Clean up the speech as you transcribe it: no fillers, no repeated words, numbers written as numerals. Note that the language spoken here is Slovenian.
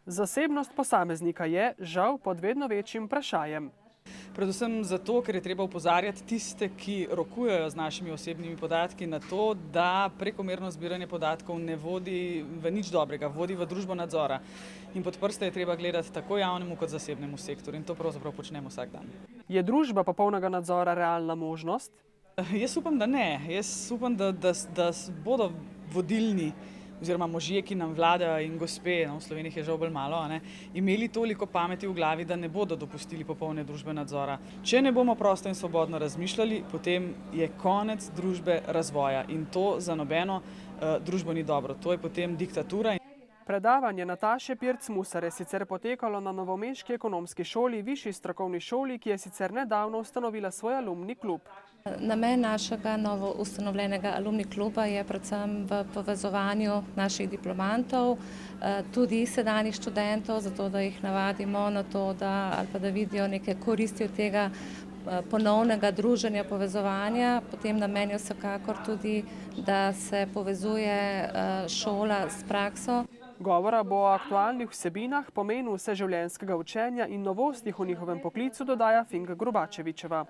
Zasebnost posameznika je, žal, pod vedno večjim vprašajem. Predvsem zato, ker je treba opozarjati tiste, ki rokujejo z našimi osebnimi podatki na to, da prekomerno zbiranje podatkov ne vodi v nič dobrega, vodi v družbo nadzora. In pod prste je treba gledati tako javnemu kot zasebnemu sektorju in to pravzaprav počnemo vsak dan. Je družba popolnega nadzora realna možnost? Jaz upam, da ne. Jaz upam, da bodo vodilni oziroma možje, ki nam vladajo in gospe, v Sloveniji je žal bolj malo, imeli toliko pameti v glavi, da ne bodo dopustili popolne družbe nadzora. Če ne bomo prosto in svobodno razmišljali, potem je konec družbe razvoja in to za nobeno družbo ni dobro. To je potem diktatura. Predavanje Nataše Pirc-Musar je sicer potekalo na novomeški ekonomski šoli, višji strokovni šoli, ki je sicer nedavno ustanovila svoj alumni klub. Namen našega novo ustanovljenega alumni kluba je predvsem v povezovanju naših diplomantov, tudi sedanjih študentov, zato da jih navadimo na to, da vidijo neke koristi od tega ponovnega druženja, povezovanja. Potem namen je vsekakor tudi, da se povezuje šola s prakso. Govora bo o aktualnih vsebinah, pomenu vseživljenjskega učenja in novostih v njihovem poklicu, dodaja Finka Grubačevičeva.